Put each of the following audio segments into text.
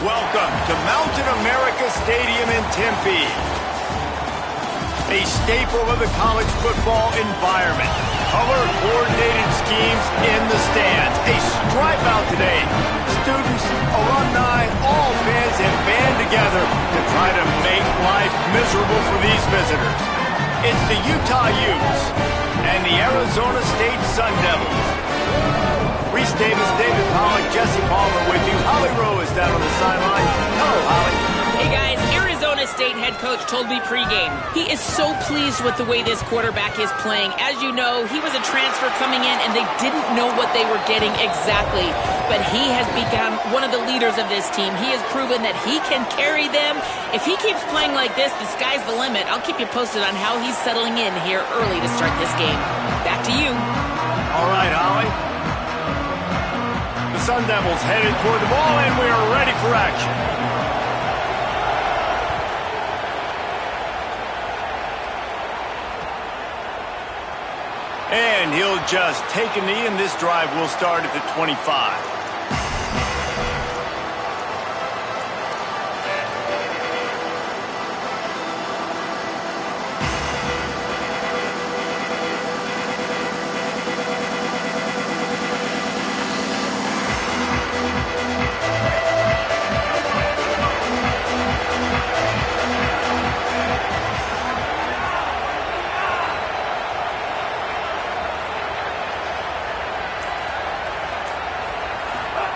Welcome to Mountain America Stadium in Tempe. A staple of the college football environment. Color-coordinated schemes in the stands. A stripe out today. Students, alumni, all fans have band together to try to make life miserable for these visitors. It's the Utah Utes and the Arizona State Sun Devils. Reese Davis, David Pollock, Jesse Palmer with you. Holly Rowe is down on the sideline. Hello, Holly. Hey, guys. Arizona State head coach told me pregame he is so pleased with the way this quarterback is playing. As you know, he was a transfer coming in, and they didn't know what they were getting exactly. But he has become one of the leaders of this team. He has proven that he can carry them. If he keeps playing like this, the sky's the limit. I'll keep you posted on how he's settling in here early to start this game. Back to you. All right, Holly. The Sun Devils headed toward the ball, and we are ready for action. And he'll just take a knee, and this drive will start at the 25.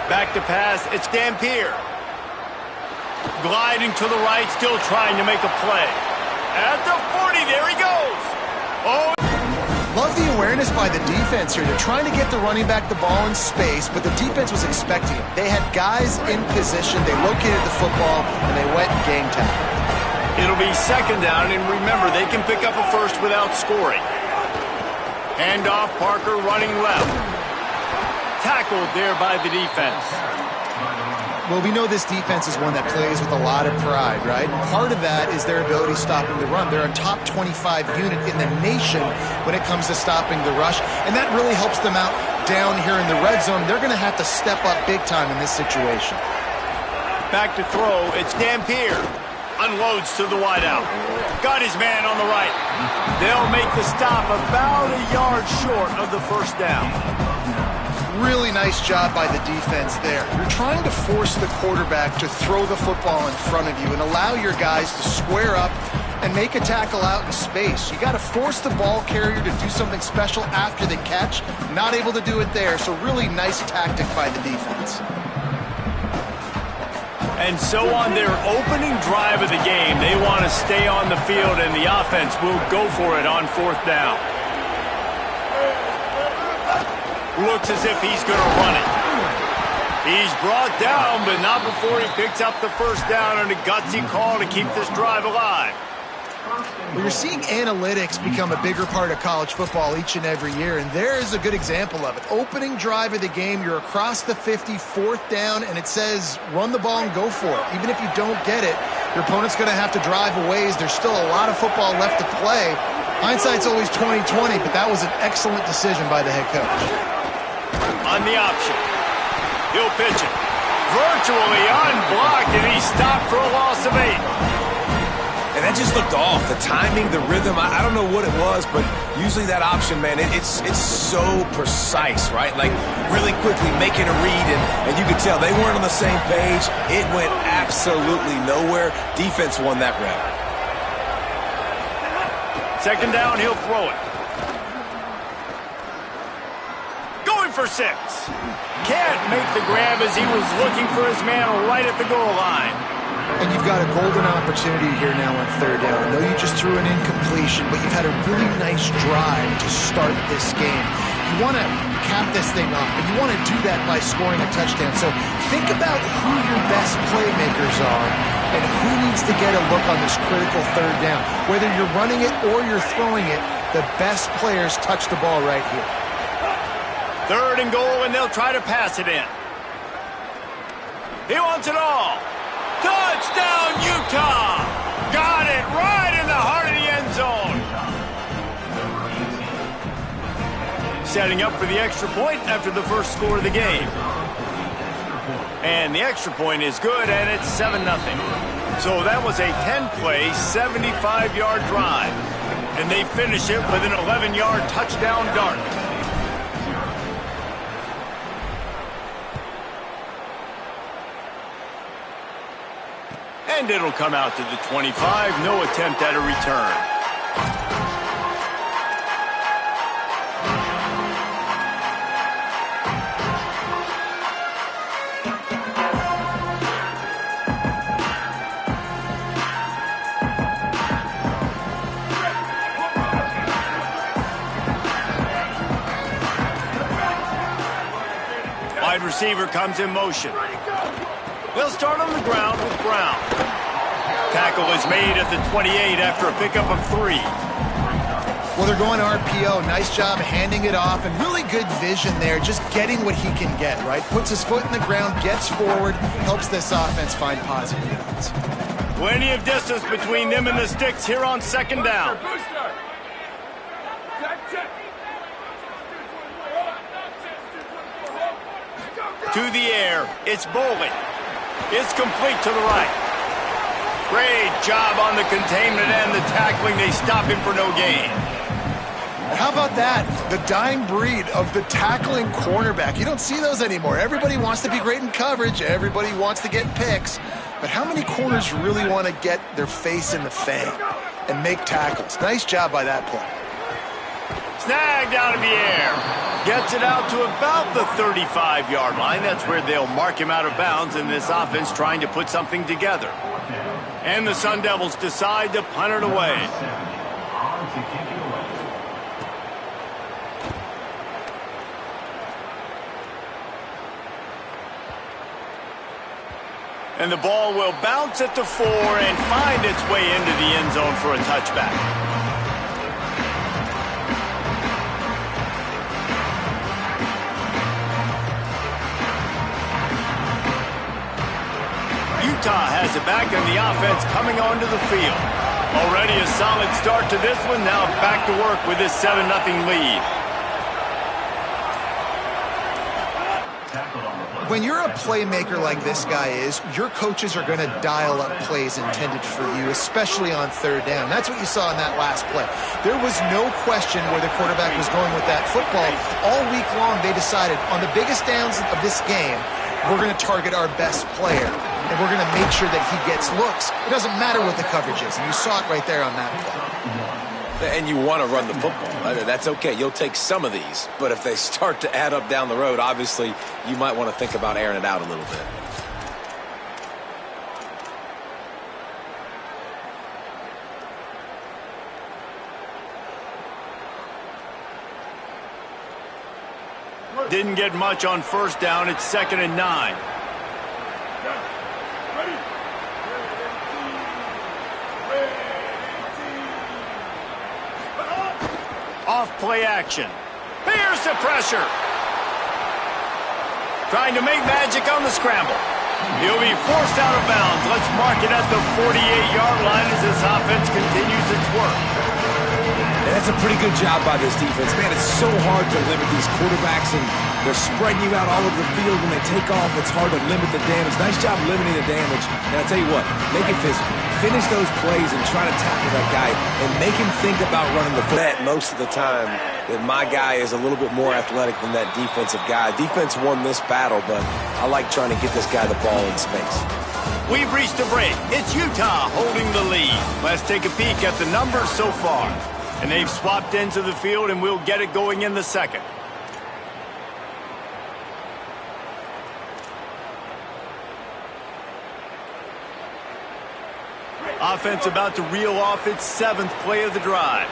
Back to pass, it's Dampier. Gliding to the right, still trying to make a play. At the 40, there he goes. Oh! Love the awareness by the defense here. They're trying to get the running back the ball in space, but the defense was expecting it. They had guys in position, they located the football, and they went and game tackle. It'll be second down, and remember, they can pick up a first without scoring. Handoff, Parker running left. Tackled there by the defense. Well, we know this defense is one that plays with a lot of pride, right? Part of that is their ability stopping the run. They're a top 25 unit in the nation when it comes to stopping the rush, and that really helps them out down here in the red zone. They're going to have to step up big time in this situation. Back to throw, it's Dampier. Unloads to the wideout. Got his man on the right. They'll make the stop about a yard short of the first down. Really nice job by the defense there. You're trying to force the quarterback to throw the football in front of you and allow your guys to square up and make a tackle out in space. You got to force the ball carrier to do something special after the catch. Not able to do it there, so really nice tactic by the defense. And so on their opening drive of the game, they want to stay on the field, and the offense will go for it on fourth down. Looks as if he's going to run it. He's brought down, but not before he picks up the first down on a gutsy call to keep this drive alive. Well, you're seeing analytics become a bigger part of college football each and every year, and there is a good example of it. Opening drive of the game, you're across the 50, fourth down, and it says run the ball and go for it. Even if you don't get it, your opponent's going to have to drive a ways. There's still a lot of football left to play. Hindsight's always 20/20, but that was an excellent decision by the head coach. On the option. He'll pitch it. Virtually unblocked, and he stopped for a loss of 8. And that just looked off. The timing, the rhythm, I don't know what it was, but usually that option, man, it's so precise, right? Like really quickly making a read, and you could tell they weren't on the same page. It went absolutely nowhere. Defense won that rep. Second down, he'll throw it. for 6. Can't make the grab as he was looking for his man right at the goal line. And you've got a golden opportunity here now on 3rd down. I know you just threw an incompletion, but you've had a really nice drive to start this game. You want to cap this thing off, and you want to do that by scoring a touchdown. So think about who your best playmakers are and who needs to get a look on this critical 3rd down. Whether you're running it or you're throwing it, the best players touch the ball right here. 3rd and goal, and they'll try to pass it in. He wants it all. Touchdown, Utah! Got it right in the heart of the end zone. Setting up for the extra point after the first score of the game. And the extra point is good, and it's 7-0. So that was a 10-play, 75-yard drive. And they finish it with an 11-yard touchdown dart. And it'll come out to the 25. No attempt at a return. Wide receiver comes in motion. They'll start on the ground with Brown. Tackle is made at the 28 after a pickup of 3. Well, they're going RPO. Nice job handing it off, and really good vision there, just getting what he can get, right? Puts his foot in the ground, gets forward, helps this offense find positive yards. Plenty of distance between them and the sticks here on 2nd down. To the air, it's Bowling. It's complete to the right. Great job on the containment and the tackling. They stop him for no gain. How about that? The dying breed of the tackling cornerback. You don't see those anymore. Everybody wants to be great in coverage. Everybody wants to get picks. But how many corners really want to get their face in the fang and make tackles? Nice job by that play. Snagged out of the air. Gets it out to about the 35-yard line. That's where they'll mark him out of bounds in this offense trying to put something together. And the Sun Devils decide to punt it away. And the ball will bounce at the 4 and find its way into the end zone for a touchback. Utah has it back, and the offense coming onto the field. Already a solid start to this one. Now back to work with this 7-0 lead. When you're a playmaker like this guy is, your coaches are going to dial up plays intended for you, especially on 3rd down. That's what you saw in that last play. There was no question where the quarterback was going with that football. All week long, they decided on the biggest downs of this game, we're going to target our best player, and we're going to make sure that he gets looks. It doesn't matter what the coverage is, and you saw it right there on that play. And you want to run the football. That's okay. You'll take some of these. But if they start to add up down the road, obviously, you might want to think about airing it out a little bit. Didn't get much on 1st down. It's 2nd and 9. Off play action. Here's the pressure. Trying to make magic on the scramble. He'll be forced out of bounds. Let's mark it at the 48-yard line as this offense continues its work. And that's a pretty good job by this defense. Man, it's so hard to limit these quarterbacks, and they're spreading you out all over the field. When they take off, it's hard to limit the damage. Nice job limiting the damage. And I'll tell you what, make it physical. Finish those plays and try to tackle that guy and make him think about running the football. Most of the time that my guy is a little bit more athletic than that defensive guy. Defense won this battle, but I like trying to get this guy the ball in space. We've reached a break. It's Utah holding the lead. Let's take a peek at the numbers so far. And they've swapped into the field, and we'll get it going in the 2nd. Offense about to reel off its 7th play of the drive.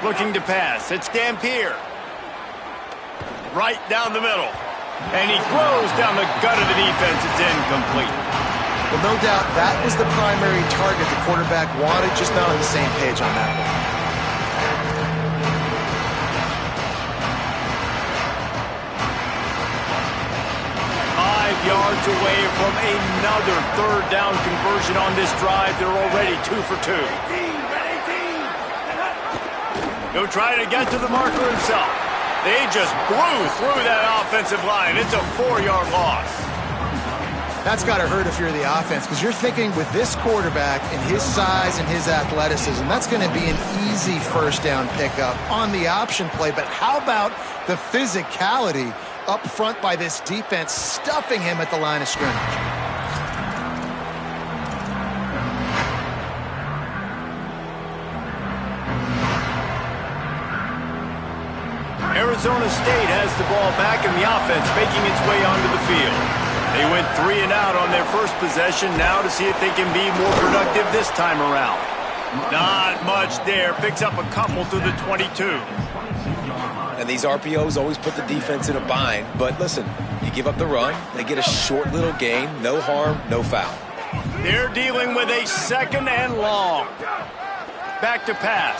Looking to pass. It's Dampier. Right down the middle. And he throws down the gut of the defense. It's incomplete. Well, no doubt that was the primary target the quarterback wanted, just not on the same page on that one. 5 yards away from another 3rd down conversion on this drive. They're already 2 for 2. He'll try to get to the marker himself. They just blew through that offensive line. It's a 4-yard loss. That's got to hurt if you're the offense, because you're thinking with this quarterback and his size and his athleticism, that's going to be an easy 1st down pickup on the option play. But how about the physicality up front by this defense, stuffing him at the line of scrimmage? Arizona State has the ball back, and the offense making its way onto the field. They went 3 and out on their first possession, now to see if they can be more productive this time around. Not much there. Picks up a couple to the 22. And these RPOs always put the defense in a bind. But listen, you give up the run, they get a short little gain, no harm, no foul. They're dealing with a 2nd and long. Back to pass.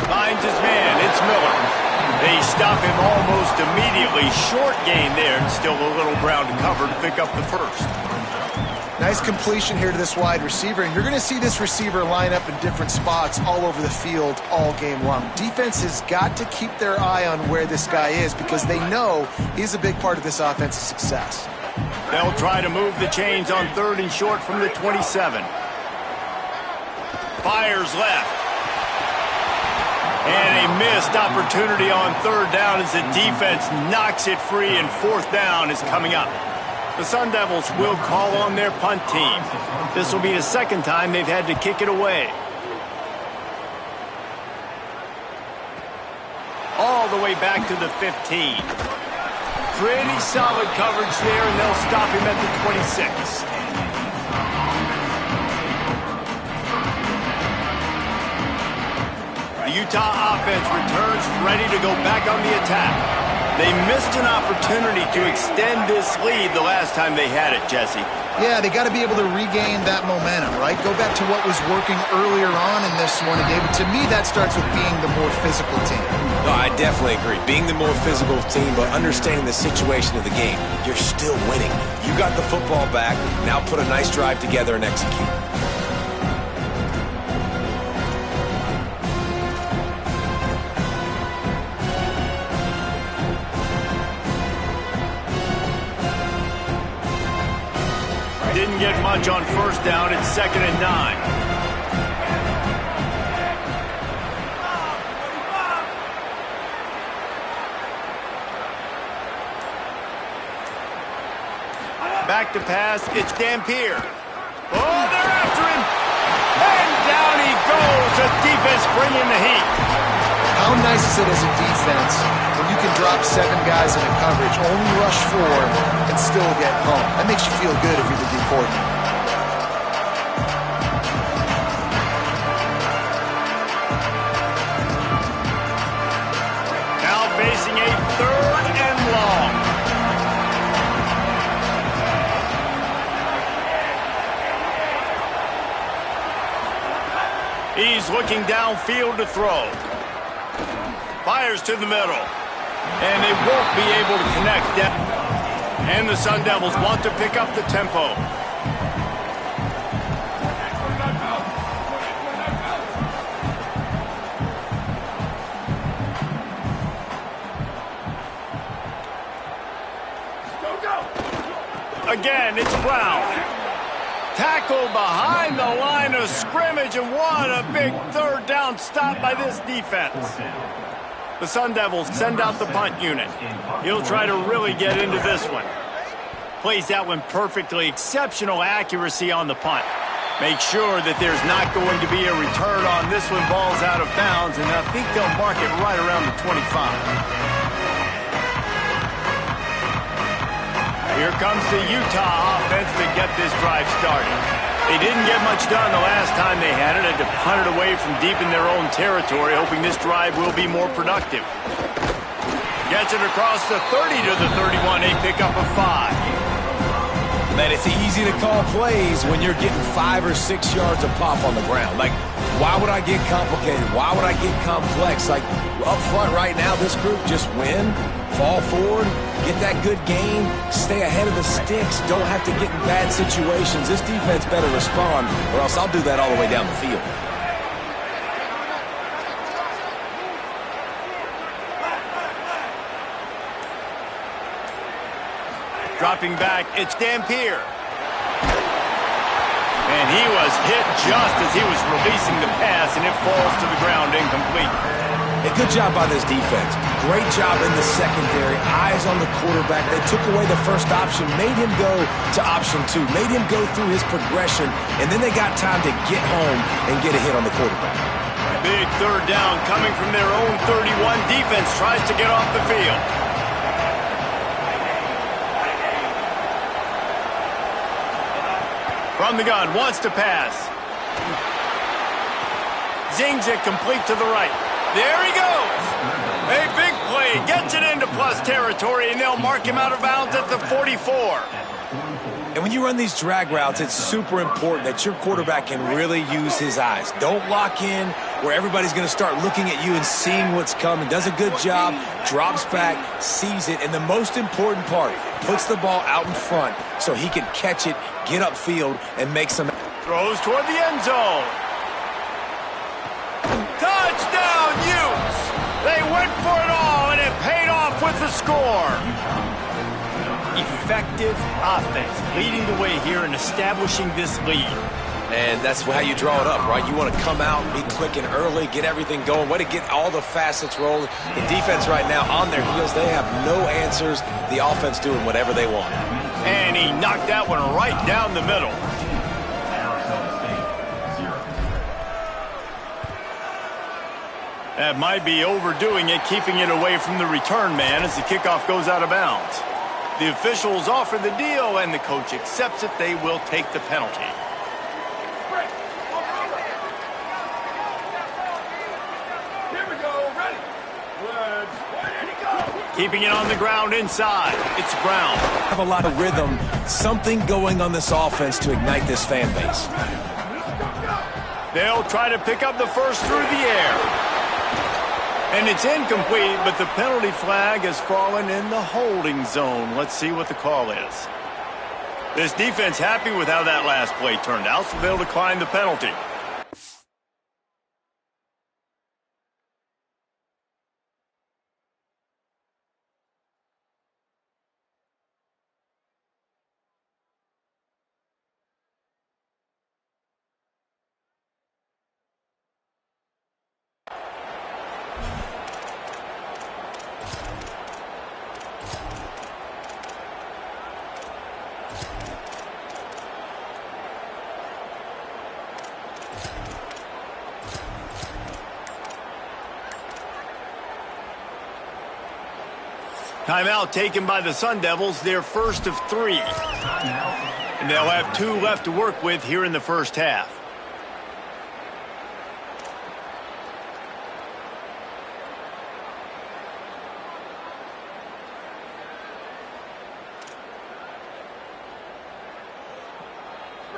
Finds his man. It's Miller. They stop him almost immediately. Short gain there, and still a little ground to cover to pick up the 1st. Nice completion here to this wide receiver, and you're going to see this receiver line up in different spots all over the field all game long. Defense has got to keep their eye on where this guy is, because they know he's a big part of this offense's success. They'll try to move the chains on 3rd and short from the 27. Fires left. And a missed opportunity on 3rd down as the defense knocks it free, and 4th down is coming up. The Sun Devils will call on their punt team. This will be the 2nd time they've had to kick it away. All the way back to the 15. Pretty solid coverage there, and they'll stop him at the 26. The Utah offense returns ready to go back on the attack. They missed an opportunity to extend this lead the last time they had it, Jesse. Yeah, they got to be able to regain that momentum, right? Go back to what was working earlier on in this one. And David, to me, that starts with being the more physical team. No, I definitely agree. Being the more physical team, but understanding the situation of the game. You're still winning. You got the football back. Now put a nice drive together and execute. Didn't get much on 1st down. It's 2nd and 9. Back to pass. It's Dampier. Oh, they're after him. And down he goes. The defense bringing the heat. How nice is it as a defense when you can drop 7 guys in a coverage, only rush 4, and still get home? That makes you feel good if you're the D coordinator. Now facing a 3rd and long. He's looking downfield to throw. Fires to the middle. And they won't be able to connect that. And the Sun Devils want to pick up the tempo. Again, it's Brown. Tackle behind the line of scrimmage, and what a big 3rd down stop by this defense. The Sun Devils send out the punt unit. He'll try to really get into this one. Plays that one perfectly. Exceptional accuracy on the punt. Make sure that there's not going to be a return on this one. Ball's out of bounds, and I think they'll mark it right around the 25. Here comes the Utah offense to get this drive started. They didn't get much done the last time they had it. Had to punt it away from deep in their own territory, hoping this drive will be more productive. Gets it across the 30 to the 31. They pick up a 5. Man, it's easy to call plays when you're getting 5 or 6 yards of pop on the ground. Like, why would I get complicated? Why would I get complex? Like, up front right now, this group just win, fall forward, get that good game, stay ahead of the sticks, don't have to get in bad situations. This defense better respond, or else I'll do that all the way down the field. Dropping back, it's Dampier. And he was hit just as he was releasing the pass, and it falls to the ground incomplete. A good job by this defense. Great job in the secondary. Eyes on the quarterback. They took away the first option, made him go to option 2, made him go through his progression, and then they got time to get home and get a hit on the quarterback. Big third down coming from their own 31. Defense tries to get off the field. From the gun, wants to pass. Zings it complete to the right. There he goes. A big play, gets it into plus territory, and they'll mark him out of bounds at the 44. And when you run these drag routes, it's super important that your quarterback can really use his eyes. Don't lock in where everybody's going to start looking at you and seeing what's coming. Does a good job, drops back, sees it, and the most important part, puts the ball out in front so he can catch it, get upfield, and make some... Throws toward the end zone. Touchdown, Utes! They went for it all, and it paid off with the score. Effective offense, leading the way here and establishing this lead. And that's how you draw it up, right? You want to come out, be clicking early, get everything going, way to get all the facets rolling. The defense right now on their heels, they have no answers. The offense doing whatever they want. And he knocked that one right down the middle. That might be overdoing it, keeping it away from the return man as the kickoff goes out of bounds. The officials offer the deal, and the coach accepts it. They will take the penalty. Here we go, ready. Ready to go. Keeping it on the ground inside. It's Brown. Have a lot of rhythm, something going on this offense to ignite this fan base. They'll try to pick up the first through the air. And it's incomplete, but the penalty flag has fallen in the holding zone. Let's see what the call is. This defense happy with how that last play turned out, so they'll decline the penalty. Timeout taken by the Sun Devils, their first of 3. And they'll have 2 left to work with here in the first half.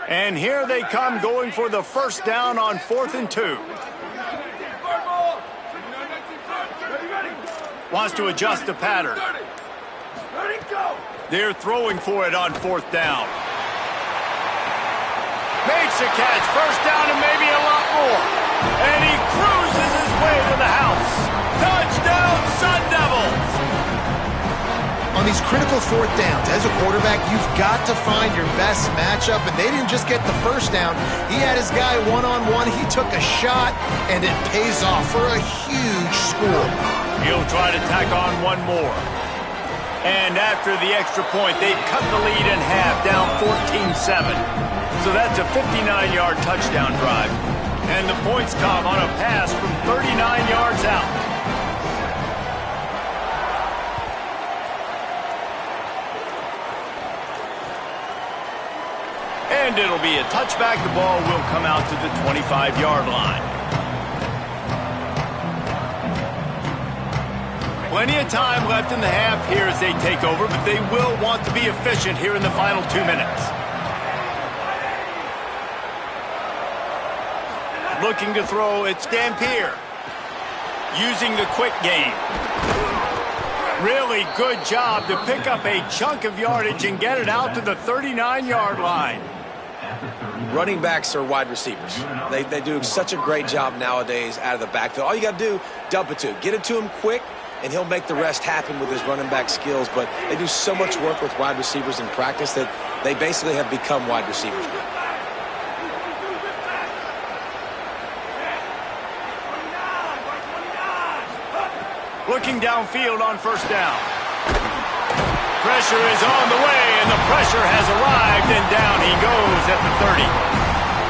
And here they come, going for the first down on 4th and 2. Wants to adjust the pattern. They're throwing for it on 4th down. Makes a catch. First down and maybe a lot more. And he cruises his way to the house. Touchdown, Sun Devils! On these critical 4th downs, as a quarterback, you've got to find your best matchup, and they didn't just get the first down. He had his guy one-on-one. He took a shot, and it pays off for a huge score. He'll try to tack on one more. And after the extra point, they've cut the lead in half, down 14-7. So that's a 59-yard touchdown drive. And the points come on a pass from 39 yards out. And it'll be a touchback. The ball will come out to the 25-yard line. Plenty of time left in the half here as they take over, but they will want to be efficient here in the final 2 minutes. Looking to throw, it's Dampier. Using the quick game. Really good job to pick up a chunk of yardage and get it out to the 39-yard line. Running backs are wide receivers. They do such a great job nowadays out of the backfield. All you got to do, dump it to him. Get it to him quick, and he'll make the rest happen with his running back skills. But they do so much work with wide receivers in practice that they basically have become wide receivers. Looking downfield on first down. Pressure is on the way, and the pressure has arrived, and down he goes at the 30.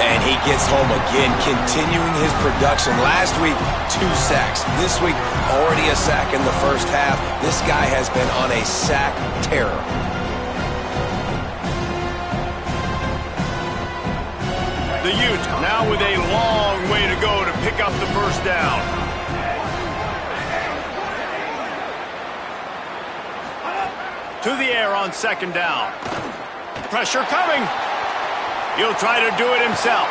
And he gets home again, continuing his production. Last week, 2 sacks. This week, already a sack in the first half. This guy has been on a sack terror. The Utes now with a long way to go to pick up the first down. To the air on second down. Pressure coming. He'll try to do it himself.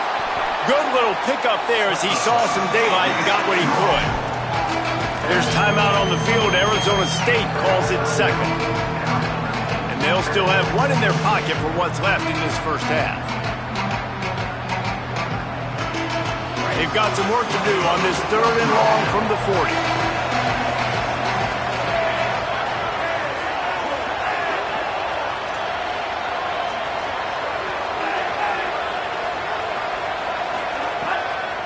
Good little pickup there as he saw some daylight and got what he could. There's timeout on the field. Arizona State calls it second. And they'll still have one in their pocket for what's left in this first half. They've got some work to do on this 3rd and long from the 40.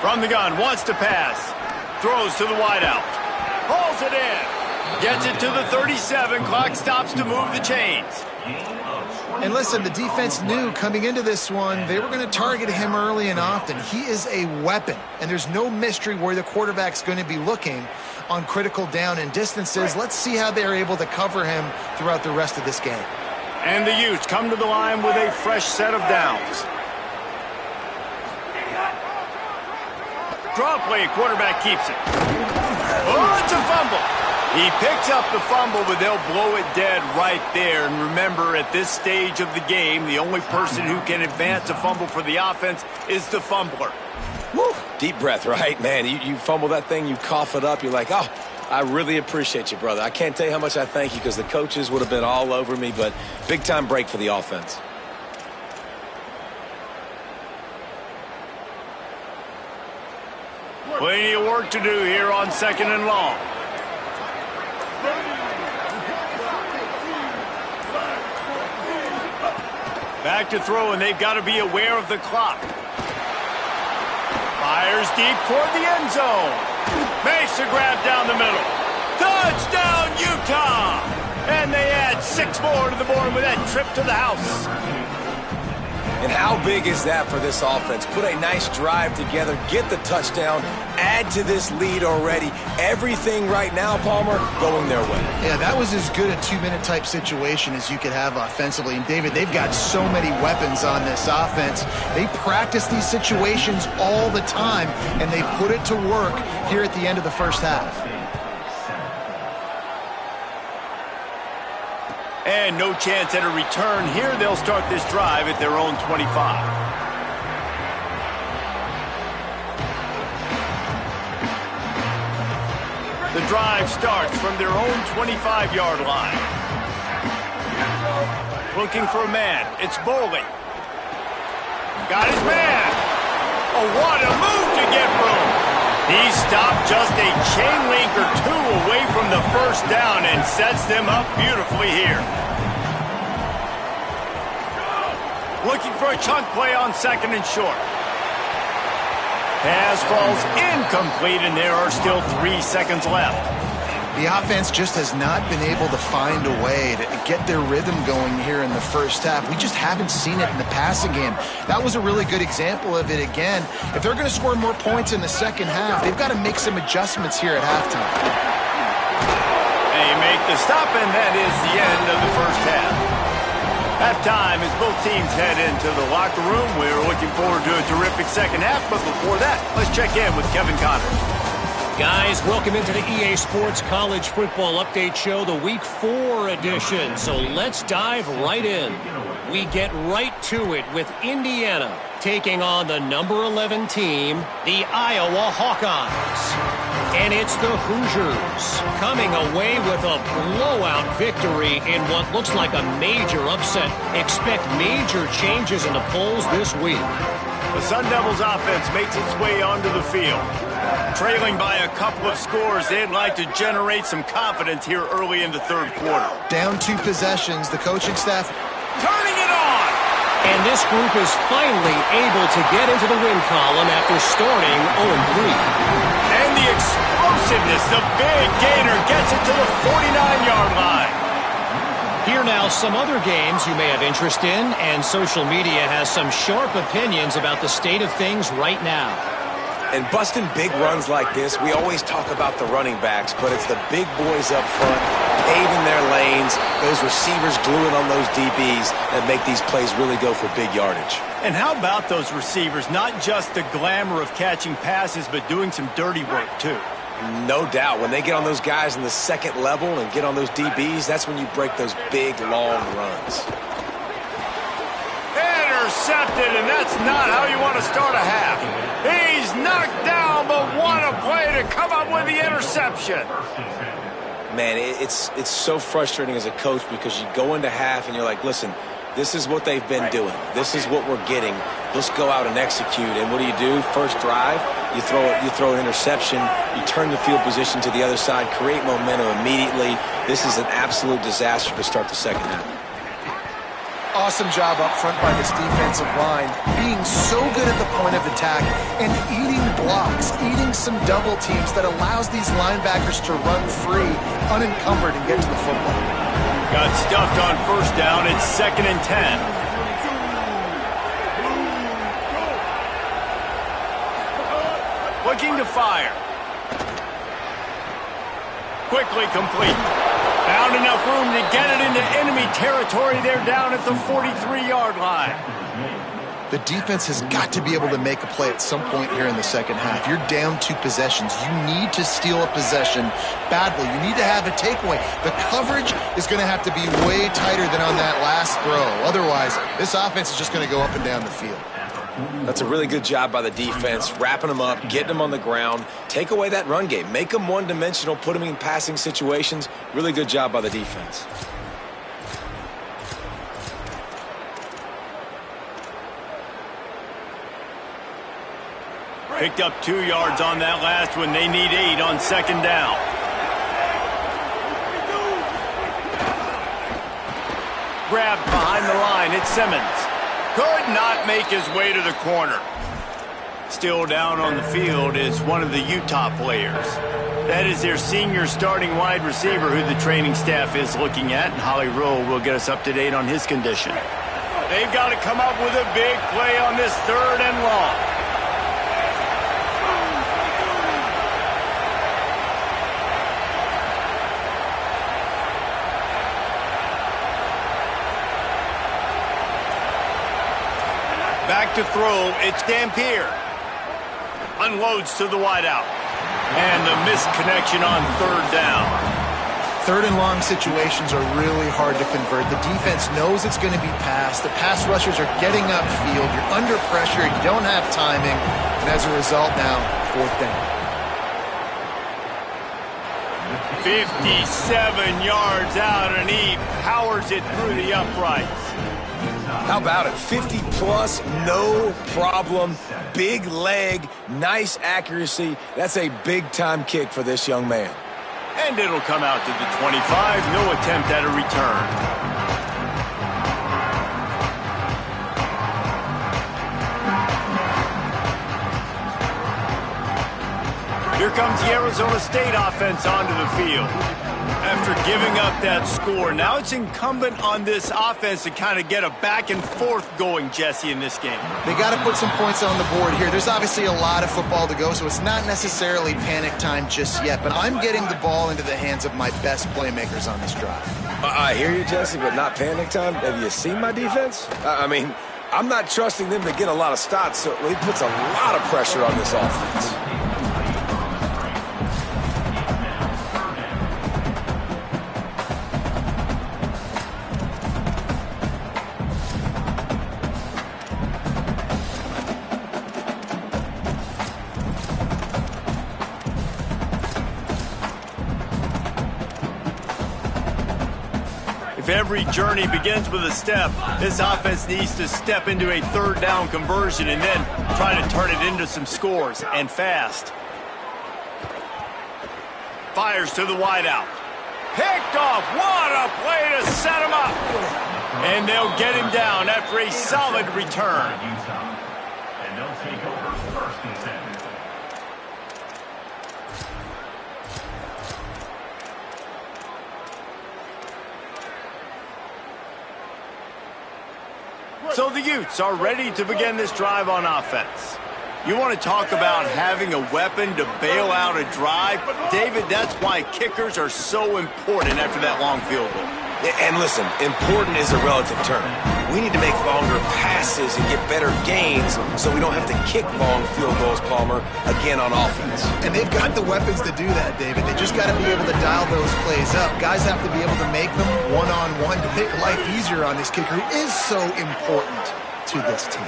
From the gun, wants to pass. Throws to the wideout. Hauls it in. Gets it to the 37. Clock stops to move the chains. And listen, the defense knew coming into this one, they were going to target him early and often. He is a weapon, and there's no mystery where the quarterback's going to be looking on critical down and distances. Let's see how they're able to cover him throughout the rest of this game. And the Utes come to the line with a fresh set of downs. Draw play, quarterback keeps it. Oh, it's a fumble. He picks up the fumble, but they'll blow it dead right there. And remember, at this stage of the game, the only person who can advance a fumble for the offense is the fumbler. Woo. Deep breath, right? Man, you fumble that thing, you cough it up, you're like, oh, I really appreciate you, brother. I can't tell you how much I thank you because the coaches would have been all over me, but big-time break for the offense. Plenty of work to do here on second and long. Back to throw, and they've got to be aware of the clock. Fires deep toward the end zone. Makes a grab down the middle. Touchdown, Utah! And they add 6 more to the board with that trip to the house. And how big is that for this offense? Put a nice drive together, get the touchdown, add to this lead already. Everything right now, Palmer, going their way. Yeah, that was as good a 2-minute type situation as you could have offensively. And, David, they've got so many weapons on this offense. They practice these situations all the time, and they put it to work here at the end of the first half. And no chance at a return here. They'll start this drive at their own 25. The drive starts from their own 25-yard line. Looking for a man. It's Bowling. Got his man. Oh, what a move to get room. He stopped just a chain link or 2 away from the first down and sets them up beautifully here. Looking for a chunk play on second and short. Pass falls incomplete, and there are still 3 seconds left. The offense just has not been able to find a way to get their rhythm going here in the first half. We just haven't seen it in the passing game. That was a really good example of it again. If they're going to score more points in the second half, they've got to make some adjustments here at halftime. They make the stop, and that is the end of the first half. Halftime as both teams head into the locker room. We're looking forward to a terrific second half, but before that, let's check in with Kevin Connors. Guys, welcome into the EA Sports College Football Update Show, the Week 4 edition. So let's dive right in. We get right to it with Indiana taking on the number 11 team, the Iowa Hawkeyes. And it's the Hoosiers coming away with a blowout victory in what looks like a major upset. Expect major changes in the polls this week. The Sun Devils offense makes its way onto the field. Trailing by a couple of scores, they'd like to generate some confidence here early in the third quarter. Down 2 possessions, the coaching staff turning it on! And this group is finally able to get into the win column after starting 0-3. And the explosiveness, the big gainer gets it to the 49-yard line. Here now, some other games you may have interest in, and social media has some sharp opinions about the state of things right now. And busting big runs like this, we always talk about the running backs, but it's the big boys up front, paving their lanes, those receivers gluing on those DBs that make these plays really go for big yardage. And how about those receivers? Not just the glamour of catching passes, but doing some dirty work, too. No doubt. When they get on those guys in the second level and get on those DBs, that's when you break those big, long runs. Intercepted, and that's not how you want to start a half. He's knocked down, but what a play to come up with the interception. Man, it's so frustrating as a coach because you go into half and you're like, listen, this is what they've been doing. This is what we're getting. Let's go out and execute. And what do? First drive, you throw an interception, you turn the field position to the other side, create momentum immediately. This is an absolute disaster to start the second half. Awesome job up front by this defensive line, being so good at the point of attack and eating blocks, eating some double teams that allows these linebackers to run free, unencumbered, and get to the football. Got stuffed on first down. It's 2nd and 10. Looking to fire. Quickly complete. Found enough room to get it into enemy territory. They're down at the 43-yard line. The defense has got to be able to make a play at some point here in the second half. You're down 2 possessions. You need to steal a possession badly. You need to have a takeaway. The coverage is going to have to be way tighter than on that last throw. Otherwise, this offense is just going to go up and down the field. That's a really good job by the defense, wrapping them up, getting them on the ground. Take away that run game. Make them one-dimensional, put them in passing situations. Really good job by the defense. Picked up 2 yards on that last one. They need 8 on 2nd down. Grabbed behind the line. It's Simmons. Could not make his way to the corner. Still down on the field is one of the Utah players. That is their senior starting wide receiver who the training staff is looking at. And Holly Rowe will get us up to date on his condition. They've got to come up with a big play on this 3rd and long. Back to throw, it's Dampier. Unloads to the wideout. And the missed connection on 3rd down. 3rd and long situations are really hard to convert. The defense knows it's going to be passed. The pass rushers are getting upfield. You're under pressure. You don't have timing. And as a result now, 4th down. 57 yards out, and he powers it through the uprights. How about it? 50-plus, no problem. Big leg, nice accuracy. That's a big-time kick for this young man. And it'll come out to the 25. No attempt at a return. Here comes the Arizona State offense onto the field. After giving up that score, now it's incumbent on this offense to kind of get a back and forth going, Jesse, in this game. They got to put some points on the board here. There's obviously a lot of football to go, so it's not necessarily panic time just yet, but I'm getting the ball into the hands of my best playmakers on this drive. I hear you, Jesse, but not panic time. Have you seen my defense? I mean, I'm not trusting them to get a lot of stops, so it puts a lot of pressure on this offense. If every journey begins with a step, this offense needs to step into a third down conversion and then try to turn it into some scores, and fast. Fires to the wideout. Picked off. What a play to set him up. And they'll get him down after a solid return. And they'll take over first and 10. So the Utes are ready to begin this drive on offense. You want to talk about having a weapon to bail out a drive? David, that's why kickers are so important after that long field goal. And listen, important is a relative term. We need to make longer passes and get better gains so we don't have to kick long field goals, Palmer, again on offense. And they've got the weapons to do that, David. They just got to be able to dial those plays up. Guys have to be able to make them one-on-one to make life easier on this kicker who is so important to this team.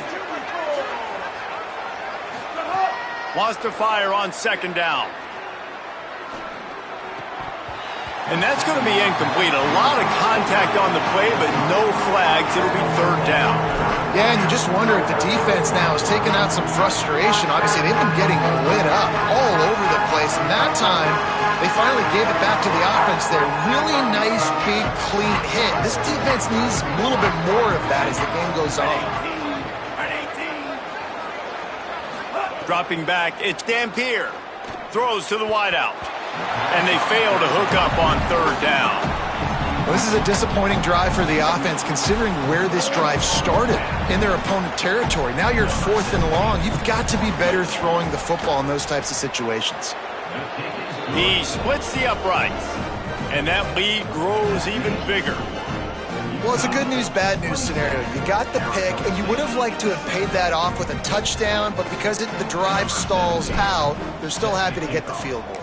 Wants to fire on second down. And that's going to be incomplete. A lot of contact on the play, but no flags. It'll be third down. Yeah, and you just wonder if the defense now has taken out some frustration. Obviously, they've been getting lit up all over the place. And that time, they finally gave it back to the offense there. Really nice, big, clean hit. This defense needs a little bit more of that as the game goes on. Dropping back, it's Dampier. Throws to the wideout. And they fail to hook up on third down. Well, this is a disappointing drive for the offense considering where this drive started in their opponent territory. Now you're 4th and long. You've got to be better throwing the football in those types of situations. He splits the uprights, and that lead grows even bigger. Well, it's a good news, bad news scenario. You got the pick, and you would have liked to have paid that off with a touchdown, but because the drive stalls out, they're still happy to get the field goal.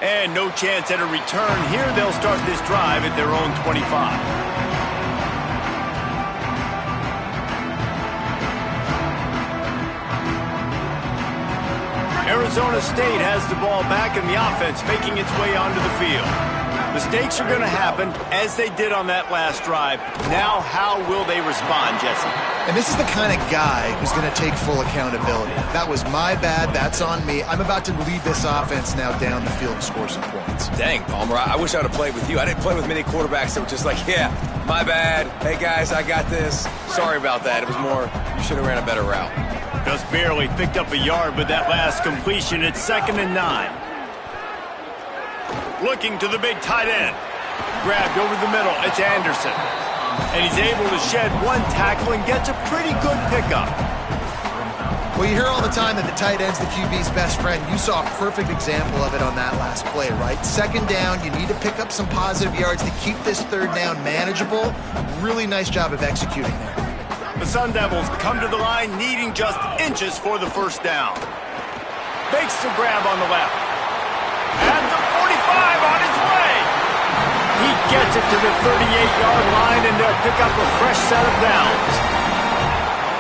And no chance at a return. Here they'll start this drive at their own 25. Arizona State has the ball back in the offense, making its way onto the field. Mistakes are going to happen, as they did on that last drive. Now, how will they respond, Jesse? And this is the kind of guy who's going to take full accountability. That was my bad. That's on me. I'm about to lead this offense now down the field and score some points. Dang, Palmer, I wish I would have played with you. I didn't play with many quarterbacks that were just like, yeah, my bad. Hey, guys, I got this. Sorry about that. It was more, you should have ran a better route. Just barely picked up a yard with that last completion. It's 2nd and 9. Looking to the big tight end. Grabbed over the middle. It's Anderson. And he's able to shed one tackle and gets a pretty good pickup. Well, you hear all the time that the tight end's the QB's best friend. You saw a perfect example of it on that last play, right? 2nd down, you need to pick up some positive yards to keep this 3rd down manageable. Really nice job of executing there. The Sun Devils come to the line needing just inches for the 1st down. Makes the grab on the left. At the 45 on his way. He gets it to the 38-yard line, and they'll pick up a fresh set of downs.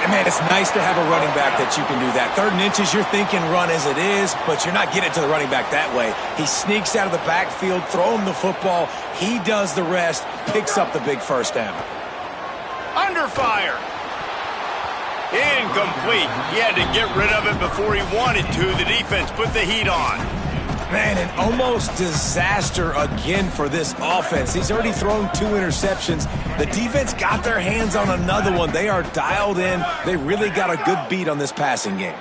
And, man, it's nice to have a running back that you can do that. 3rd and inches, you're thinking run as it is, but you're not getting it to the running back that way. He sneaks out of the backfield, throw him the football. He does the rest, picks up the big 1st down. Under fire. Incomplete. He had to get rid of it before he wanted to. The defense put the heat on. Man, an almost disaster again for this offense. He's already thrown 2 interceptions. The defense got their hands on another one. They are dialed in. They really got a good beat on this passing game.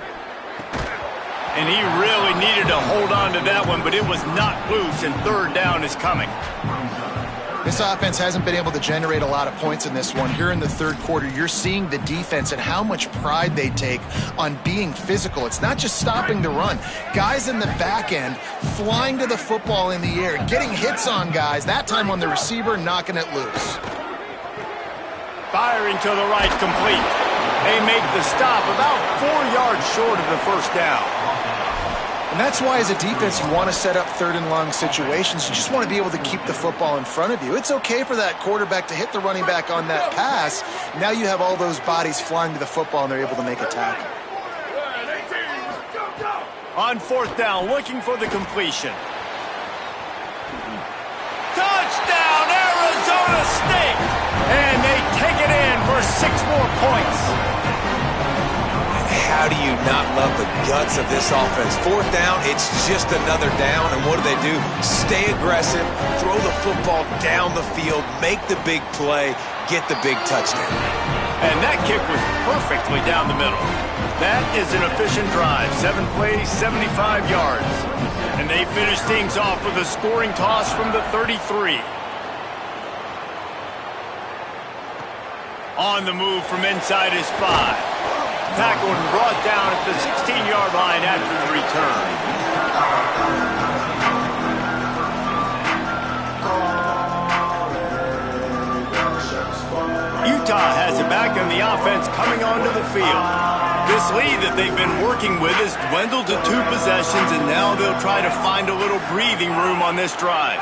And he really needed to hold on to that one, but it was not loose, and 3rd down is coming. This offense hasn't been able to generate a lot of points in this one. Here in the third quarter, you're seeing the defense and how much pride they take on being physical. It's not just stopping the run. Guys in the back end flying to the football in the air, getting hits on guys, that time on the receiver, knocking it loose. Firing to the right, complete. They make the stop about 4 yards short of the first down. And that's why, as a defense, you want to set up third and long situations. You just want to be able to keep the football in front of you. It's okay for that quarterback to hit the running back on that pass. Now you have all those bodies flying to the football, and they're able to make a tackle. On fourth down, looking for the completion. Touchdown, Arizona State! And they take it in for 6 more points. How do you not love the guts of this offense? Fourth down, it's just another down, and what do? Stay aggressive, throw the football down the field, make the big play, get the big touchdown. And that kick was perfectly down the middle. That is an efficient drive. 7 plays, 75 yards. And they finish things off with a scoring toss from the 33. On the move from inside his 5. Tackled and brought down at the 16-yard line after the return. Utah has it back on the offense coming onto the field. This lead that they've been working with has dwindled to 2 possessions, and now they'll try to find a little breathing room on this drive.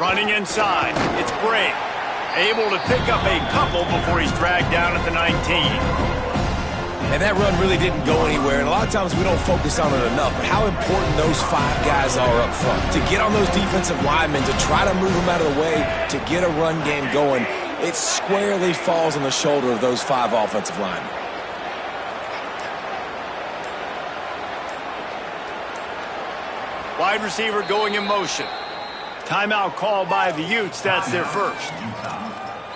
Running inside, it's Bray. Able to pick up a couple before he's dragged down at the 19. And that run really didn't go anywhere, and a lot of times we don't focus on it enough, but how important those 5 guys are up front. To get on those defensive linemen, to try to move them out of the way, to get a run game going, it squarely falls on the shoulder of those 5 offensive linemen. Wide receiver going in motion. Timeout called by the Utes. That's their first.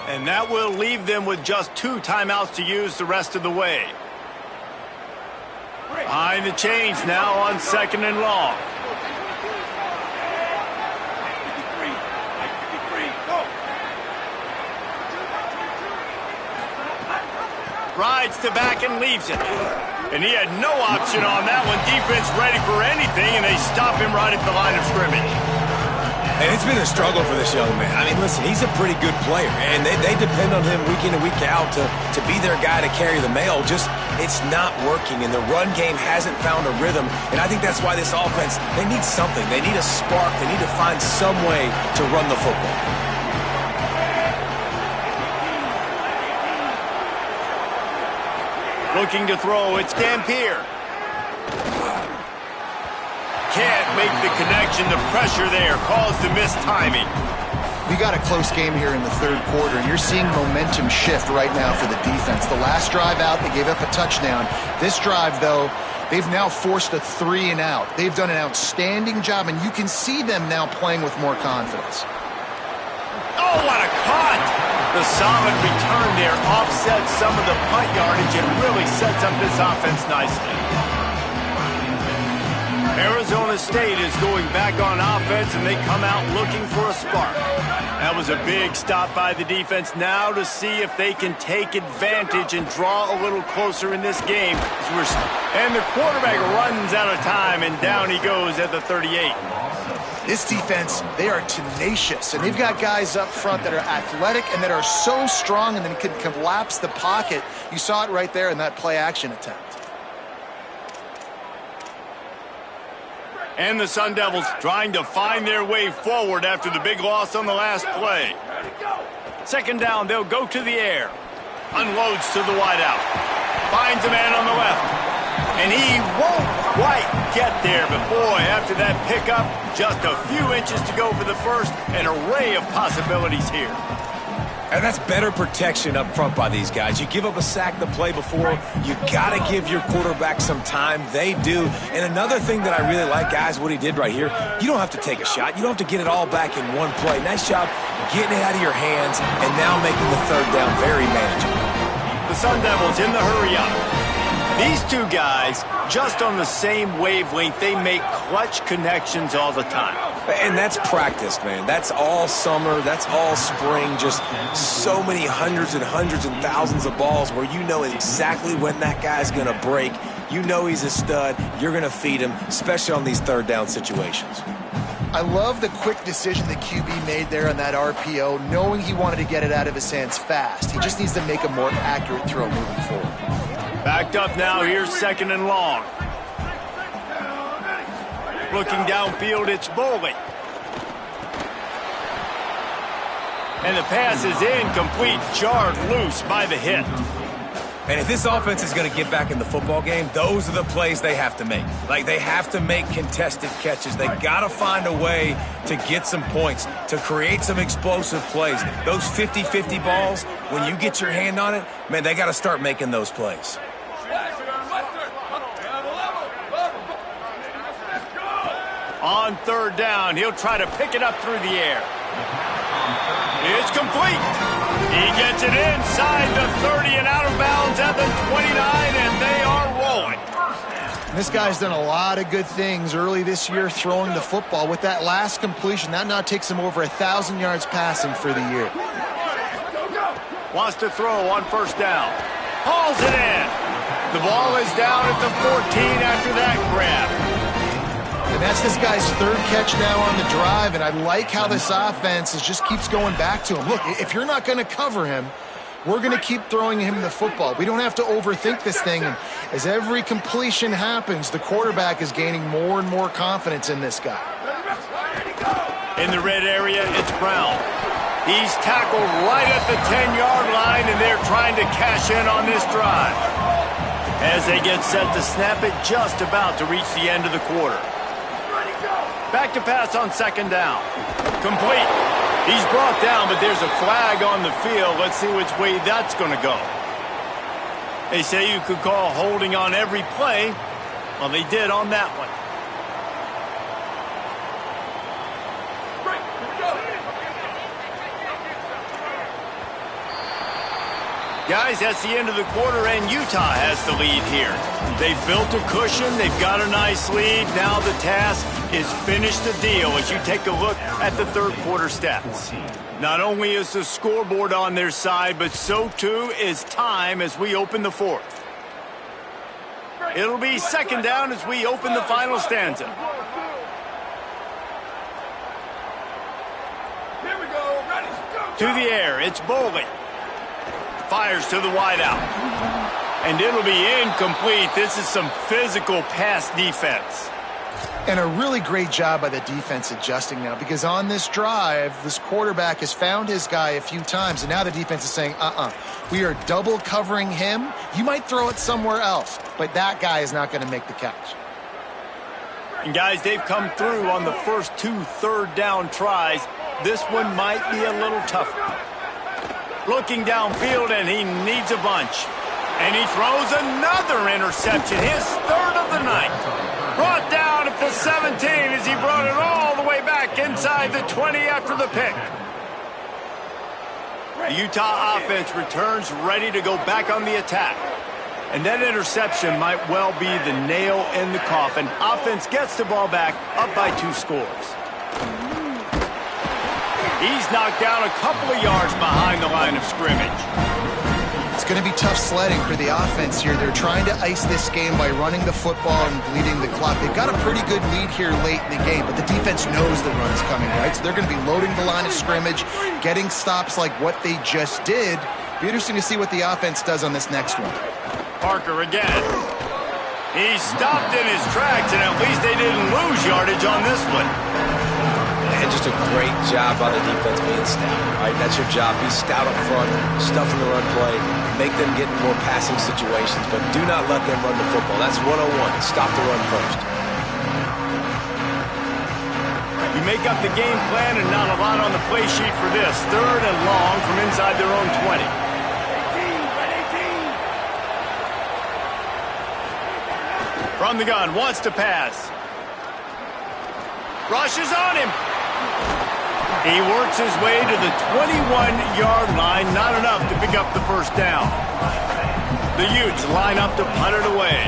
And that will leave them with just 2 timeouts to use the rest of the way. Behind the chains now on 2nd and long. Rides to back and leaves it. And he had no option on that one. Defense ready for anything, and they stop him right at the line of scrimmage. And it's been a struggle for this young man. I mean, listen, he's a pretty good player, and they depend on him week in and week out to be their guy to carry the mail. Just, it's not working, and the run game hasn't found a rhythm. And I think that's why this offense, they need something. They need a spark. They need to find some way to run the football. Looking to throw, it's Dampier. Can't make the connection. The pressure there caused the missed timing. We got a close game here in the third quarter, and you're seeing momentum shift right now for the defense. The last drive out, they gave up a touchdown. This drive, though, they've now forced a 3 and out. They've done an outstanding job, and you can see them now playing with more confidence. Oh, what a cut! The solid return there offsets some of the punt yardage and really sets up this offense nicely. Arizona State is going back on offense, and they come out looking for a spark. That was a big stop by the defense. Now to see if they can take advantage and draw a little closer in this game. And the quarterback runs out of time, and down he goes at the 38. This defense, they are tenacious, and they've got guys up front that are athletic and that are so strong and then can collapse the pocket. You saw it right there in that play-action attempt. And the Sun Devils trying to find their way forward after the big loss on the last play. 2nd down, they'll go to the air. Unloads to the wideout. Finds a man on the left. And he won't quite get there, but boy, after that pickup, just a few inches to go for the first. An array of possibilities here. And that's better protection up front by these guys. You give up a sack the play before, you got to give your quarterback some time. They do. And another thing that I really like, guys, what he did right here, you don't have to take a shot. You don't have to get it all back in one play. Nice job getting it out of your hands and now making the 3rd down very manageable. The Sun Devils in the hurry up. These 2 guys, just on the same wavelength, they make clutch connections all the time. And that's practice, man. That's all summer. That's all spring. Just so many hundreds and hundreds and thousands of balls where you know exactly when that guy's going to break. You know he's a stud. You're going to feed him, especially on these third down situations. I love the quick decision that QB made there on that RPO, knowing he wanted to get it out of his hands fast. He just needs to make a more accurate throw moving forward. Backed up now. Here's 2nd and long. Looking downfield, it's Boley. And the pass is incomplete, jarred loose by the hit. And if this offense is going to get back in the football game, those are the plays they have to make. Like, they have to make contested catches. They got to find a way to get some points, to create some explosive plays. Those 50-50 balls, when you get your hand on it, man, they got to start making those plays. On 3rd down, he'll try to pick it up through the air. It's complete. He gets it inside the 30 and out of bounds at the 29, and they are rolling. This guy's done a lot of good things early this year throwing the football. With that last completion, that now takes him over 1,000 yards passing for the year. Wants to throw on 1st down. Hauls it in. The ball is down at the 14 after that grab. And that's this guy's 3rd catch now on the drive, and I like how this offense just keeps going back to him. Look, if you're not going to cover him, we're going to keep throwing him the football. We don't have to overthink this thing. And as every completion happens, the quarterback is gaining more and more confidence in this guy. In the red area, it's Brown. He's tackled right at the 10-yard line, and they're trying to cash in on this drive. As they get set to snap it, just about to reach the end of the quarter. Back to pass on 2nd down. Complete. He's brought down, but there's a flag on the field. Let's see which way that's going to go. They say you could call holding on every play. Well, they did on that one. Guys, that's the end of the quarter, and Utah has the lead here. They've built a cushion. They've got a nice lead. Now the task is finish the deal as you take a look at the 3rd quarter stats. Not only is the scoreboard on their side, but so too is time as we open the 4th. It'll be 2nd down as we open the final stanza. To the air, it's Boley. Fires to the wideout. And it'll be incomplete. This is some physical pass defense. And a really great job by the defense adjusting now, because on this drive, this quarterback has found his guy a few times, and now the defense is saying, we are double covering him. You might throw it somewhere else, but that guy is not going to make the catch. And guys, they've come through on the first 2 3rd down tries. This one might be a little tougher. Looking downfield, and he needs a bunch. And he throws another interception, his 3rd of the night. Brought down at the 17 as he brought it all the way back inside the 20 after the pick. The Utah offense returns ready to go back on the attack. And that interception might well be the nail in the coffin. Offense gets the ball back, up by 2 scores. He's knocked down a couple of yards behind the line of scrimmage. It's going to be tough sledding for the offense here. They're trying to ice this game by running the football and bleeding the clock. They've got a pretty good lead here late in the game, but the defense knows the run's coming, right? So they're going to be loading the line of scrimmage, getting stops like what they just did. Be interesting to see what the offense does on this next one. Parker again. He stopped in his tracks, and at least they didn't lose yardage on this one. And just a great job by the defense being stout, right? That's your job. Be stout up front, stuff in the run play, make them get in more passing situations, but do not let them run the football. That's 101. Stop the run first. You make up the game plan and not a lot on the play sheet for this. 3rd and long from inside their own 20. From the gun, wants to pass. Rushes on him. He works his way to the 21-yard line. Not enough to pick up the 1st down. The Utes line up to punt it away.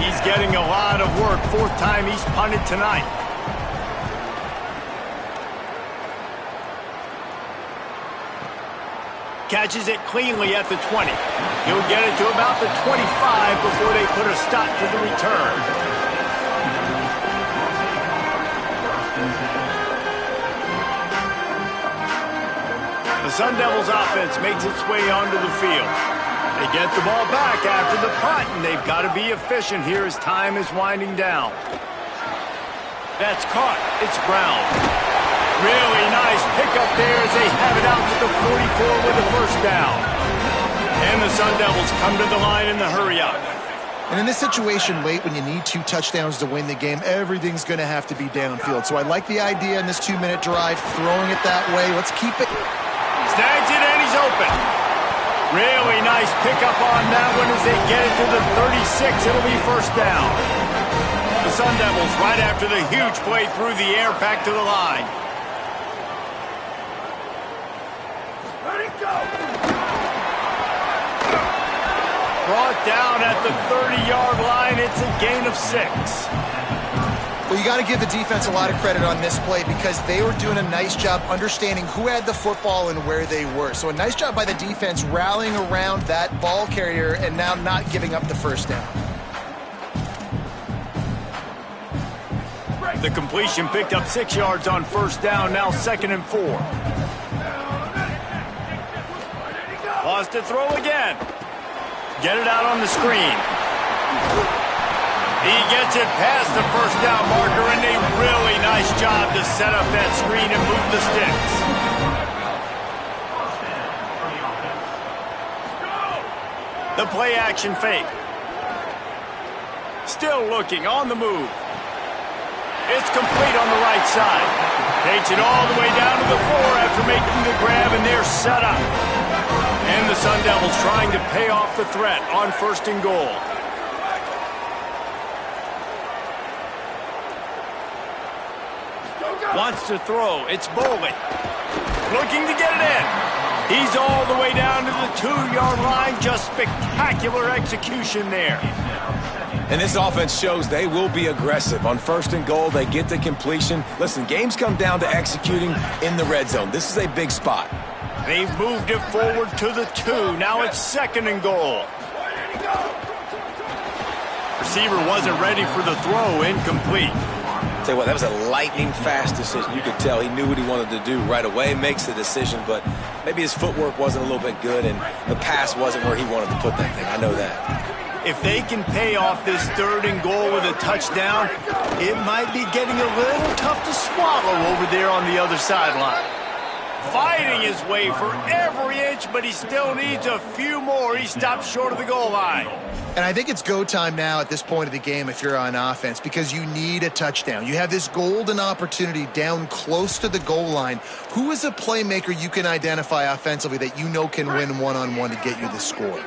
He's getting a lot of work. 4th time he's punted tonight. Catches it cleanly at the 20. He'll get it to about the 25 before they put a stop to the return. The Sun Devils offense makes its way onto the field. They get the ball back after the punt, and they've got to be efficient here as time is winding down. That's caught. It's Brown. Really nice pickup there as they have it out to the 44 with a first down. And the Sun Devils come to the line in the hurry-up. And in this situation late when you need 2 touchdowns to win the game, everything's going to have to be downfield. So I like the idea in this 2-minute drive, throwing it that way. Let's keep it. Snags it and he's open. Really nice pickup on that one as they get it to the 36. It'll be first down. The Sun Devils right after the huge play through the air back to the line. Let it go. Brought down at the 30-yard line. It's a gain of 6. Well, you got to give the defense a lot of credit on this play because they were doing a nice job understanding who had the football and where they were. So a nice job by the defense rallying around that ball carrier and now not giving up the first down. The completion picked up 6 yards on first down, now 2nd and 4. Lost to throw again. Get it out on the screen. He gets it past the first down marker, and a really nice job to set up that screen and move the sticks. The play action fake. Still looking on the move. It's complete on the right side. Takes it all the way down to the 4 after making the grab, and they're set up. And the Sun Devils trying to pay off the threat on 1st and goal. Wants to throw. It's Boley. Looking to get it in. He's all the way down to the 2-yard line. Just spectacular execution there. And this offense shows they will be aggressive. On 1st and goal, they get the completion. Listen, games come down to executing in the red zone. This is a big spot. They've moved it forward to the 2. Now it's 2nd and goal. Receiver wasn't ready for the throw. Incomplete. Tell you what, that was a lightning-fast decision. You could tell he knew what he wanted to do right away, makes the decision, but maybe his footwork wasn't a little bit good, and the pass wasn't where he wanted to put that thing. I know that. If they can pay off this 3rd and goal with a touchdown, it might be getting a little tough to swallow over there on the other sideline. Fighting his way for every inch, but he still needs a few more. He stops short of the goal line. And I think it's go time now at this point of the game if you're on offense because you need a touchdown. You have this golden opportunity down close to the goal line. Who is a playmaker you can identify offensively that you know can win one-on-one to get you the score?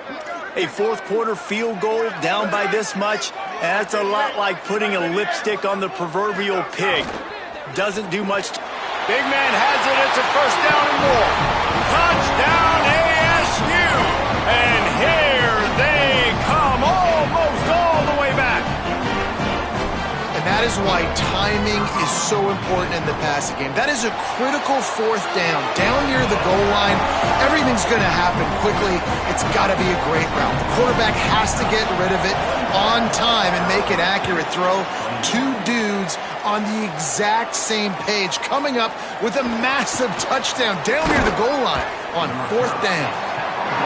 A 4th quarter field goal down by this much, that's a lot like putting a lipstick on the proverbial pig. Doesn't do much. Big man has it. It's a first down and more. Touchdown ASU. And here they come almost all the way back. And that is why timing is so important in the passing game. That is a critical 4th down. Down near the goal line, everything's going to happen quickly. It's got to be a great route. The quarterback has to get rid of it on time and make an accurate throw. 2 dudes on the exact same page coming up with a massive touchdown down near the goal line on 4th down.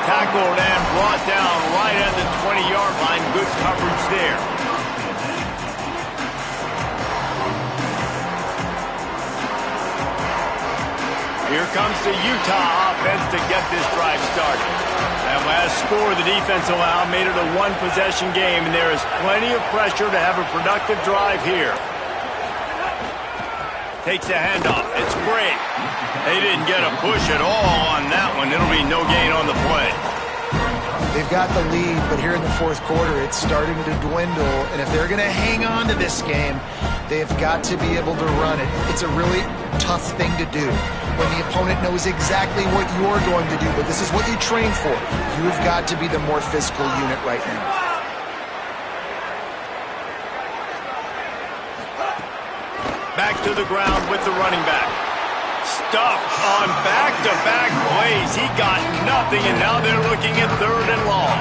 Tackled and brought down right at the 20-yard line. Good coverage there. Here comes the Utah offense to get this drive started. That last score the defense allowed made it a 1-possession game, and there is plenty of pressure to have a productive drive here. Takes the handoff. It's great. They didn't get a push at all on that one. It'll be no gain on the play. They've got the lead, but here in the 4th quarter, it's starting to dwindle. And if they're going to hang on to this game, they've got to be able to run it. It's a really tough thing to do when the opponent knows exactly what you're going to do, but this is what you train for. You've got to be the more physical unit right now. Back to the ground with the running back. Stuffed on back-to-back plays. He got nothing, and now they're looking at 3rd and long.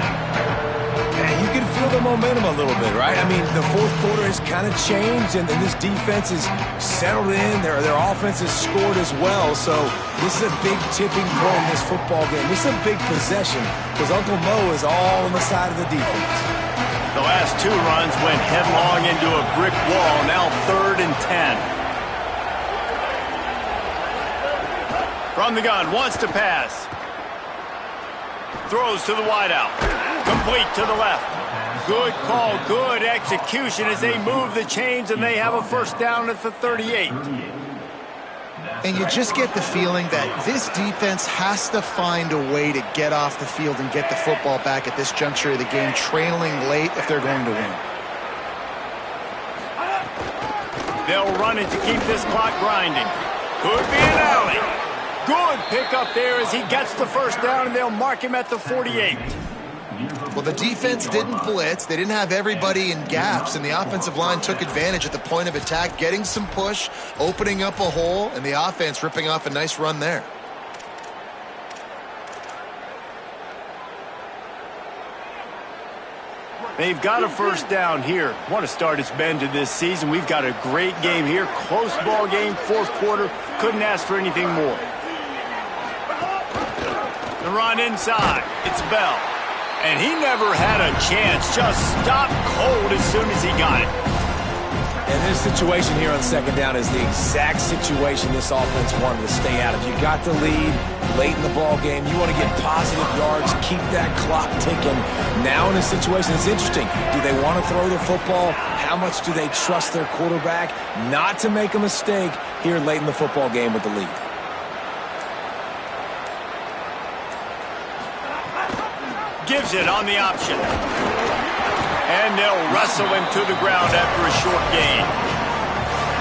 And you can feel the momentum a little bit, right? I mean, the fourth quarter has kind of changed, and this defense is settled in. Their offense has scored as well, so this is a big tipping point in this football game. This is a big possession because Uncle Mo is all on the side of the defense. The last 2 runs went headlong into a brick wall. Now 3rd and 10. From the gun, wants to pass. Throws to the wideout. Complete to the left. Good call, good execution as they move the chains, and they have a first down at the 38. And you just get the feeling that this defense has to find a way to get off the field and get the football back at this juncture of the game, trailing late if they're going to win. They'll run it to keep this clock grinding. Could be an alley. Good pickup there as he gets the first down, and they'll mark him at the 48. Well, the defense didn't blitz. They didn't have everybody in gaps, and the offensive line took advantage at the point of attack, getting some push, opening up a hole, and the offense ripping off a nice run there. They've got a first down here. Want to start its bend to this season. We've got a great game here. Close ball game, fourth quarter. Couldn't ask for anything more. The run inside. It's Bell. And he never had a chance. Just stopped cold as soon as he got it. And this situation here on 2nd down is the exact situation this offense wanted to stay out of. You got the lead late in the ball game. You want to get positive yards, keep that clock ticking. Now in a situation, it's interesting. Do they want to throw the football? How much do they trust their quarterback not to make a mistake here late in the football game with the lead? Gives it on the option. And they'll wrestle him to the ground after a short gain.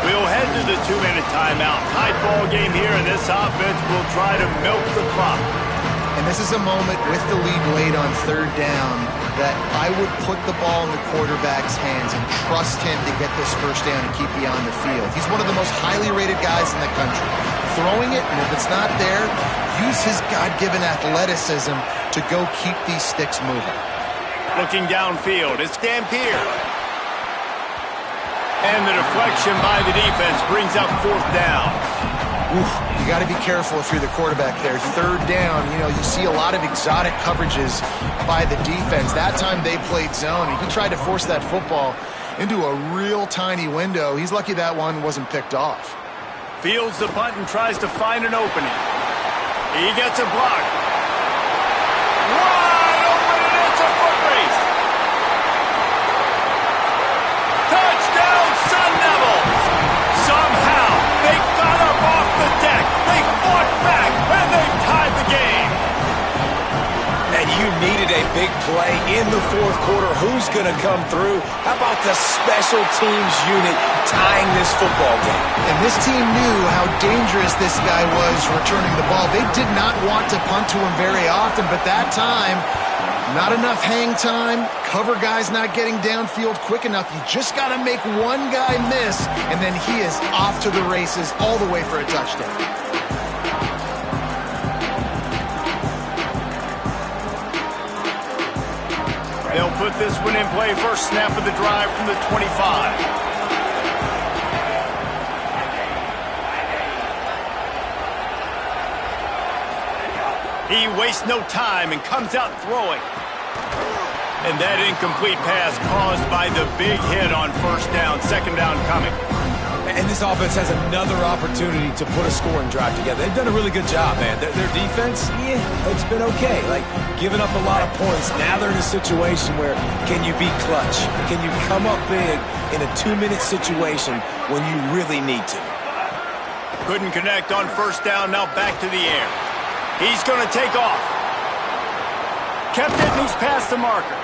We'll head to the 2-minute timeout. Tied ball game here, and this offense will try to milk the clock. And this is a moment with the lead late on 3rd down that I would put the ball in the quarterback's hands and trust him to get this first down and keep you on the field. He's one of the most highly rated guys in the country. Throwing it, and if it's not there, use his God-given athleticism to go keep these sticks moving. Looking downfield, it's Dampier. And the deflection by the defense brings up 4th down. Oof, you got to be careful if you're the quarterback there. 3rd down, you see a lot of exotic coverages by the defense. That time they played zone, and he tried to force that football into a real tiny window. He's lucky that one wasn't picked off. Fields the punt and tries to find an opening. He gets a block. Wide open, and it's a foot race. Touchdown, Sun Devils! Somehow, they got up off the deck. They fought back, and they tied the game. And you needed a big play in the fourth quarter. Who's going to come through? How about the special teams unit tying this football game? And this team knew how dangerous this guy was returning the ball. They did not want to punt to him very often, but that time, not enough hang time, cover guys not getting downfield quick enough. You just got to make one guy miss, and then he is off to the races all the way for a touchdown. They'll put this one in play. First snap of the drive from the 25. He wastes no time and comes out throwing. And that incomplete pass caused by the big hit on first down. 2nd down coming. And this offense has another opportunity to put a scoring drive together. They've done a really good job, man. Their defense, it's been okay. Like, giving up a lot of points. Now they're in a situation where can you be clutch? Can you come up big in a 2-minute situation when you really need to? Couldn't connect on first down. Now back to the air. He's going to take off. Kept it, and he's past the marker.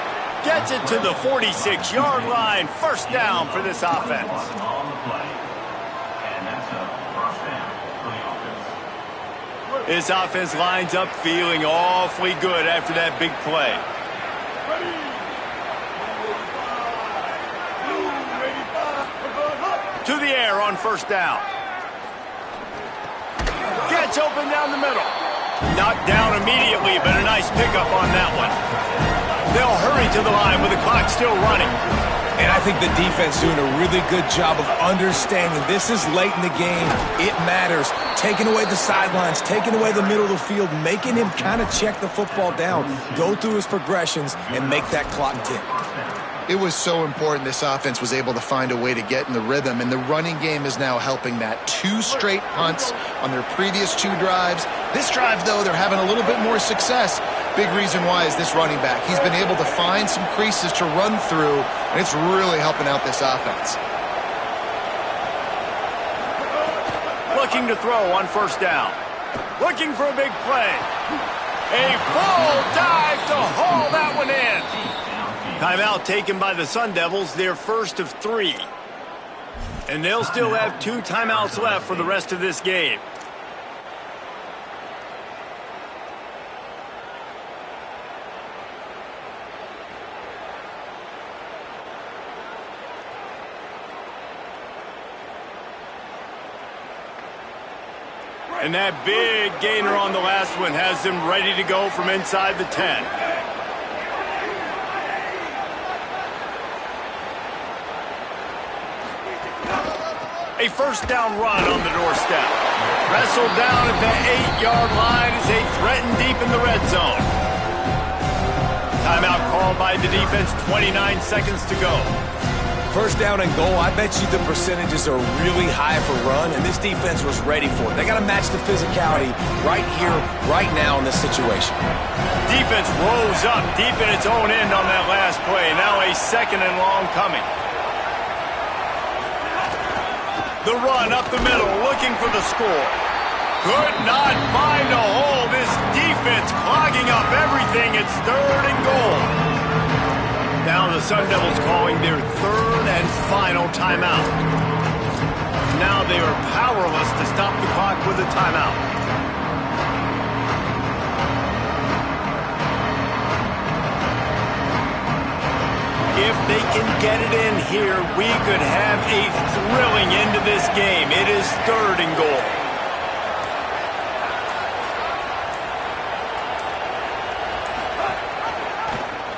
Gets it to the 46-yard line. First down for this offense. This offense lines up feeling awfully good after that big play. To the air on first down. Gets open down the middle. Knocked down immediately, but a nice pickup on that one. They'll hurry to the line with the clock still running. And I think the defense doing a really good job of understanding this is late in the game. It matters. Taking away the sidelines, taking away the middle of the field, making him kind of check the football down, go through his progressions, and make that clock tick. It was so important this offense was able to find a way to get in the rhythm, and the running game is now helping that. 2 straight punts on their previous 2 drives. This drive, though, they're having a little bit more success. Big reason why is this running back. He's been able to find some creases to run through, and it's really helping out this offense. Looking to throw on first down. Looking for a big play. A full dive to haul that one in. Timeout taken by the Sun Devils, their first of 3. And they'll still have 2 timeouts left for the rest of this game. And that big gainer on the last one has them ready to go from inside the 10. A first down run on the doorstep. Wrestled down at the 8-yard line as they threaten deep in the red zone. Timeout called by the defense, 29 seconds to go. First down and goal, I bet you the percentages are really high for run, and this defense was ready for it. They got to match the physicality right here, right now in this situation. Defense rose up deep in its own end on that last play. Now a 2nd and long coming. The run up the middle, looking for the score. Could not find a hole. This defense clogging up everything. It's 3rd and goal. Now the Sun Devils calling their 3rd and final timeout. Now they are powerless to stop the clock with a timeout. If they can get it in here, we could have a thrilling end to this game. It is 3rd and goal.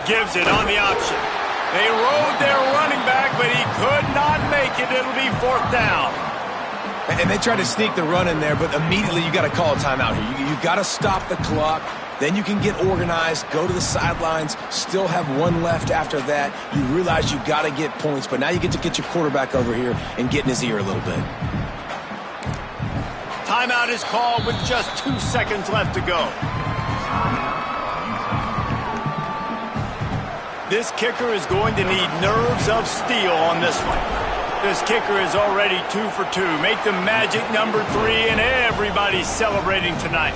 Gives it on the option. They rode their running back, but he could not make it. It'll be 4th down. And they tried to sneak the run in there, but immediately you got to call a timeout here. You got to stop the clock. Then you can get organized, go to the sidelines, still have 1 left after that. You realize you got to get points, but now you get to get your quarterback over here and get in his ear a little bit. Timeout is called with just 2 seconds left to go. This kicker is going to need nerves of steel on this one. This kicker is already 2 for 2. Make the magic number 3, and everybody's celebrating tonight.